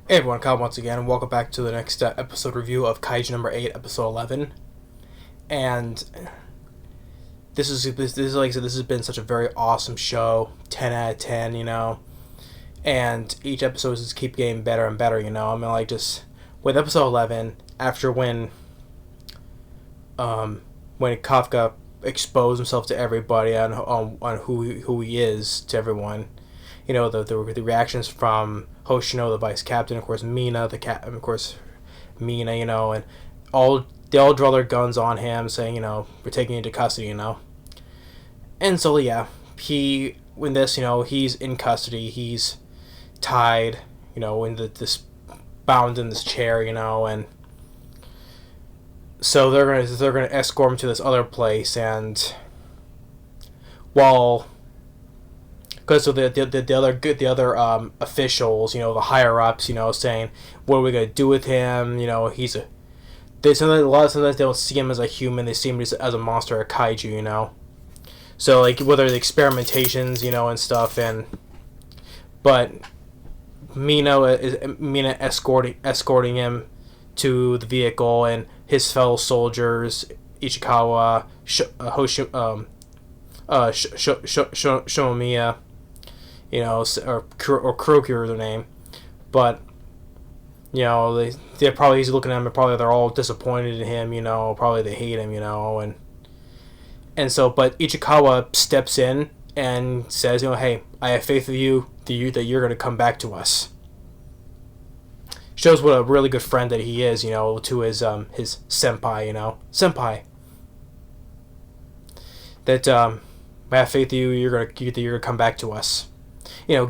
Hey everyone, Kyle once again, and welcome back to the next episode review of Kaiju number 8, episode 11. And this is like I said, this has been such a very awesome show, 10 out of 10, and each episode just keep getting better and better, I mean, like, just with episode 11, after when Kafka exposed himself to everybody on who he is to everyone, the reactions from Hoshino, the vice captain, of course Mina, and they all draw their guns on him, saying, we're taking you into custody, And so yeah, he's in custody, he's tied, this bound in this chair, and so they're gonna escort him to this other place, and while because so the other officials, the higher ups, saying, what are we gonna do with him? He's sometimes they don't see him as a human, they see him just as a monster, a kaiju, So like whether the experimentations, and stuff, but Mina escorting him to the vehicle, and his fellow soldiers, Ichikawa, Shonomiya, or Kurokiro is their name, but they're probably, he's looking at him, and probably they're all disappointed in him, probably they hate him, and so, but Ichikawa steps in and says, hey, I have faith in you that you're going to come back to us. Shows what a really good friend that he is, to his senpai, senpai. That I have faith in you, you're gonna come back to us.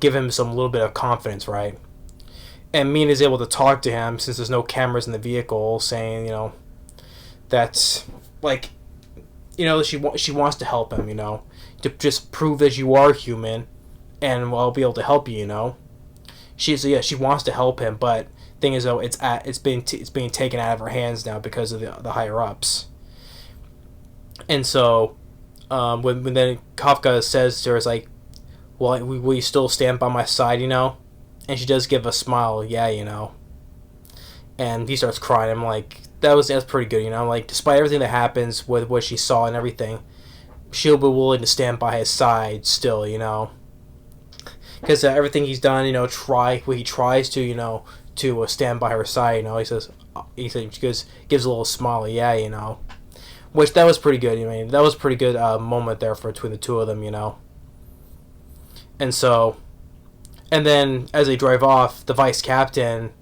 Give him some little bit of confidence, right? And Mina is able to talk to him since there's no cameras in the vehicle, saying, that's like, she wants to help him, to just prove that you are human, and I'll be able to help you, She wants to help him, but thing is though, it's being taken out of her hands now because of the higher ups. And so, when then Kafka says to her, it's like, well, will you still stand by my side, And she does give a smile, yeah, And he starts crying. I'm like, that's pretty good, Like, despite everything that happens with what she saw and everything, she'll be willing to stand by his side still, Because everything he's done, he tries to, to stand by her side, she gives a little smile, yeah, Which, that was pretty good, that was a pretty good moment there between the two of them, And so, and then as they drive off, the vice captain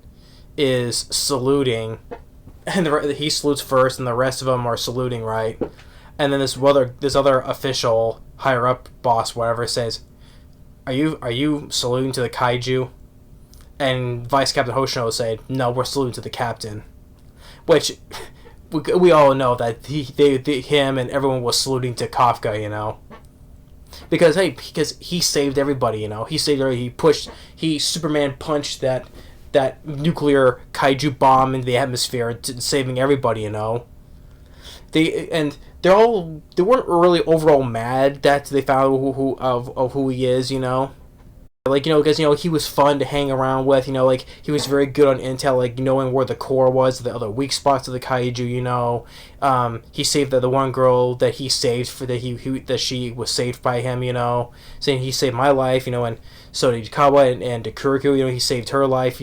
is saluting, and he salutes first, and the rest of them are saluting, right? And then this other official, higher up boss, whatever, says, Are you saluting to the kaiju? And Vice Captain Hoshino said, no, we're saluting to the captain. Which, we all know that him and everyone was saluting to Kafka, Because he saved everybody, He saved everybody. He Superman punched that nuclear kaiju bomb into the atmosphere, saving everybody, They weren't really overall mad that they found who he is, Like, because, he was fun to hang around with, like, he was very good on intel, like, knowing where the core was, the other weak spots of the kaiju, he saved the one girl that he saved that she was saved by him, saying he saved my life, and so did Kawa and Kuriko, he saved her life,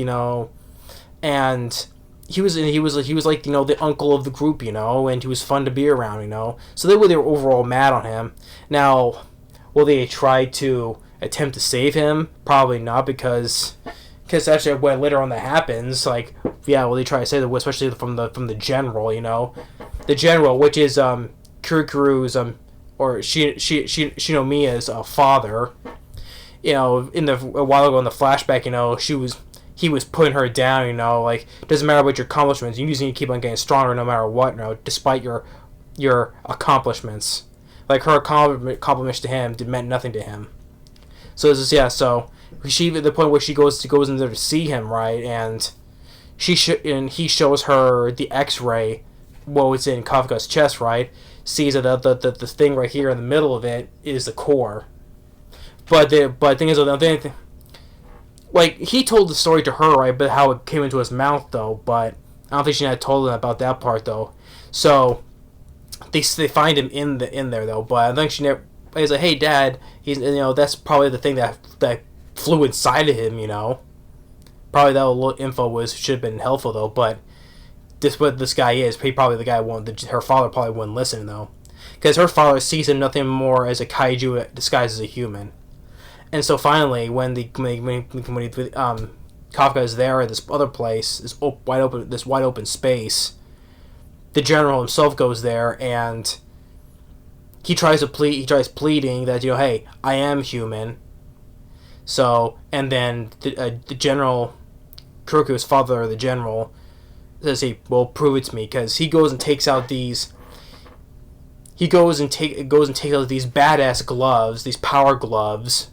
and he was like, the uncle of the group, and he was fun to be around, so they were overall mad on him. Now, will they try to attempt to save him? Probably not, because actually when later on that happens, like, yeah, well, they try to save him, especially from the general, the general, which is Kurikuru's or Shinomiya's father. A while ago in the flashback, he was putting her down, like, doesn't matter what your accomplishments, you just need to keep on getting stronger no matter what, despite your accomplishments. Like, her compliments to him meant nothing to him. So this is, yeah. So she, at the point where she goes in there to see him, right, and he shows her the X-ray, what's in Kafka's chest, right. Sees that the thing right here in the middle of it is the core. But the thing is, like he told the story to her, right? But how it came into his mouth though, but I don't think she had told him about that part though. So they find him in there though, but I think she never. He's like, hey dad, that's probably the thing that flew inside of him, Probably that little info should have been helpful though, but what this guy is, he probably the guy her father probably wouldn't listen though, because her father sees him nothing more as a kaiju disguised as a human. And so finally, when Kafka is there at this other place, this wide open space, the general himself goes there and he tries pleading that hey, I am human. So and then the general, Kuroku's father, the general, says, "Hey, well, prove it to me," because he goes and takes out these. He goes and takes out these badass gloves, these power gloves.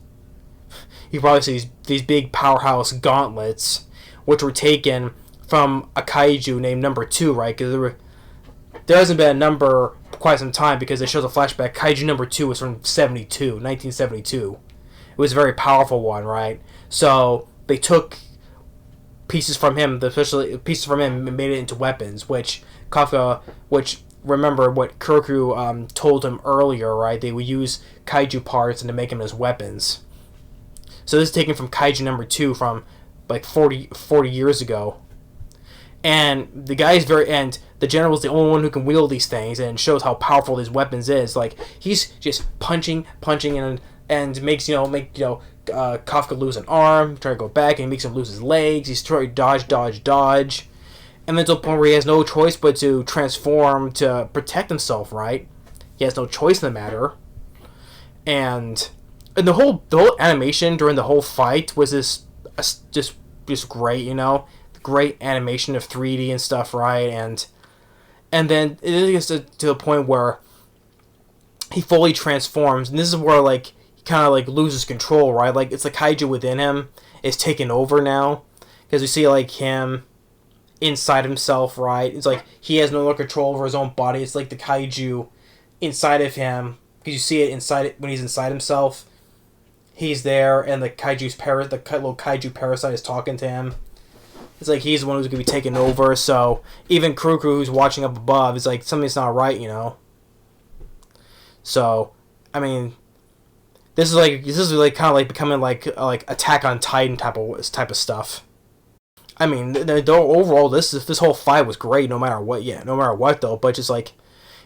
You probably see these big powerhouse gauntlets, which were taken from a kaiju named Number 2, right? Because there hasn't been a number for quite some time, because it shows a flashback. Kaiju Number 2 was from 1972. It was a very powerful one, right? So they took pieces from him, and made it into weapons, which remember what Kuroku told him earlier, right? They would use kaiju parts and to make them as weapons. So this is taken from Kaiju Number 2 from like 40 years ago. And the general is the only one who can wield these things, and it shows how powerful these weapons is. Like he's just punching and makes Kafka lose an arm, try to go back, and he makes him lose his legs. He's trying to dodge. And then to the point where he has no choice but to transform to protect himself, right? He has no choice in the matter. And the whole animation during the whole fight was just great, great animation of 3D and stuff, right? And then it gets to the point where he fully transforms, and this is where like he kind of like loses control, right? Like it's the kaiju within him is taking over now, because we see like him inside himself, right? It's like he has no longer control over his own body. It's like the kaiju inside of him, because you see it when he's inside himself. He's there, and the little kaiju parasite is talking to him. It's like he's the one who's gonna be taken over. So even Kuroku, who's watching up above, is like something's not right, So, I mean, this is like kind of like becoming like Attack on Titan type of stuff. I mean, overall this whole fight was great, no matter what though. But just like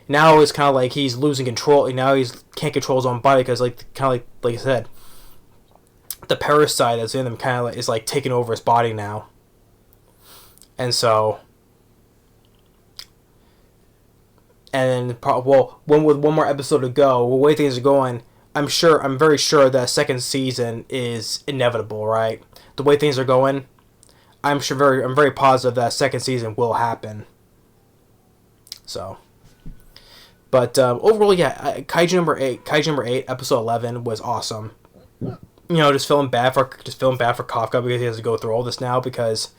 now it's kind of like he's losing control. Now he can't control his own body, because like I said, the parasite that's in him kind of is like taking over his body now. And so, and then with one more episode to go, the way things are going, I'm very sure that second season is inevitable, right? The way things are going, I'm very positive that second season will happen. So, but overall, yeah, Kaiju number 8, episode 11 was awesome. Just feeling bad for Kafka, because he has to go through all this now, because,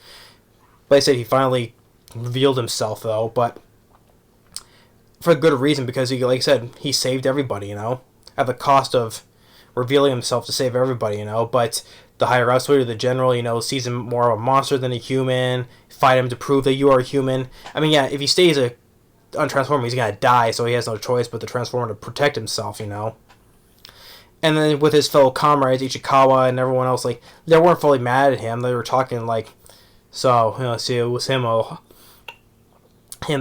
like I said, he finally revealed himself though, but for a good reason, because like I said, he saved everybody, at the cost of revealing himself to save everybody, but the higher ups, the general, sees him more of a monster than a human, fight him to prove that you are a human. I mean, yeah, if he stays on Transformer, he's gonna die, so he has no choice but to transform to protect himself, And then with his fellow comrades, Ichikawa and everyone else, like, they weren't fully mad at him. They were talking, like, so, see, it was him the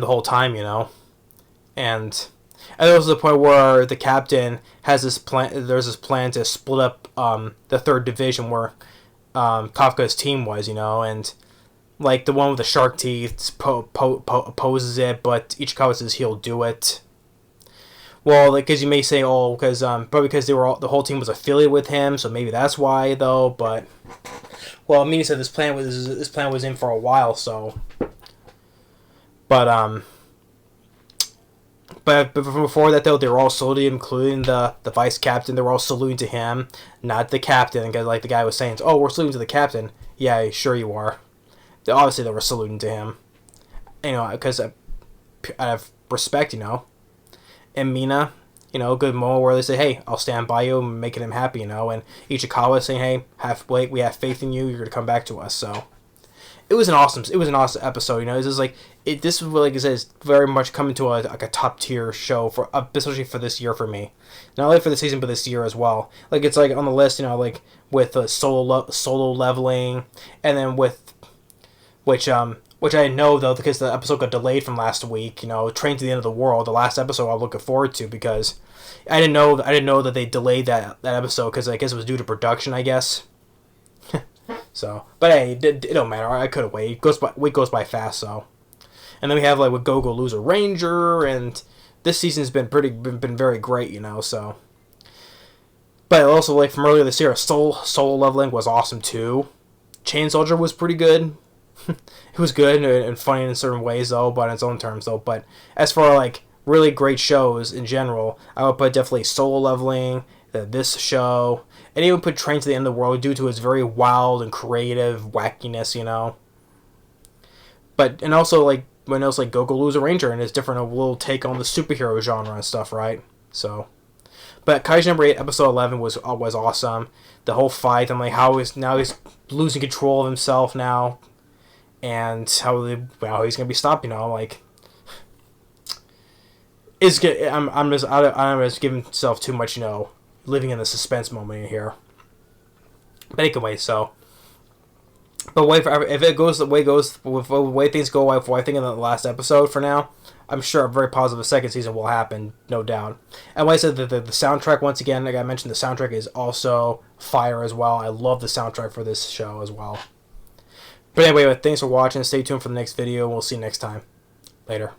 whole time, And there was the point where the captain has this plan. There's this plan to split up the 3rd division where Kafka's team was, and like the one with the shark teeth opposes it, but Ichikawa says he'll do it. Well, because you may say, probably because the whole team was affiliated with him, so maybe that's why, though. But Mina said this plan was in for a while, so. But before that, though, they were all saluting, including the vice captain. They were all saluting to him, not the captain. Because like the guy was saying, "Oh, we're saluting to the captain." Yeah, sure you are. Obviously, they were saluting to him. Because out of respect, And Mina, you know, a good moment where they say, "Hey, I'll stand by you," making him happy, you know, and Ichikawa saying, "Hey, we have faith in you. You're gonna come back to us." So it was an awesome episode. You know, this is like this was like I said, it's very much coming to a top tier show for especially for this year for me, not only for the season but this year as well. Like it's like on the list, you know, like with solo leveling, and then with which I know though because the episode got delayed from last week. You know, Train to the End of the World, the last episode I'm looking forward to because I didn't know that they delayed that episode because I guess it was due to production. I guess. So, but hey, it don't matter. I could have waited. Week goes by fast, so. And then we have like with Go Go Loser Ranger, and this season's been been very great, you know. So, but also like from earlier this year, Soul Leveling was awesome too. Chain Soldier was pretty good. It was good and funny in certain ways though, but in its own terms though. But as for like really great shows in general, I would put definitely Solo Leveling, this show, and even put Train to the End of the World due to its very wild and creative wackiness, you know. But and also like when else like Go Go Loser Ranger and it's different a little take on the superhero genre and stuff, right? So, but Kaiju number 8, episode 11 was awesome. The whole fight, I'm like how he's losing control of himself now, and how he's gonna be stopped, you know, like. It's good. I'm just giving myself too much, you know, living in the suspense moment here. But anyway, so. But if it goes the way with the way things go, I think in the last episode for now, I'm sure a very positive second season will happen, no doubt. And like I said, the soundtrack, once again, like I mentioned, the soundtrack is also fire as well. I love the soundtrack for this show as well. But anyway, thanks for watching. Stay tuned for the next video. We'll see you next time. Later.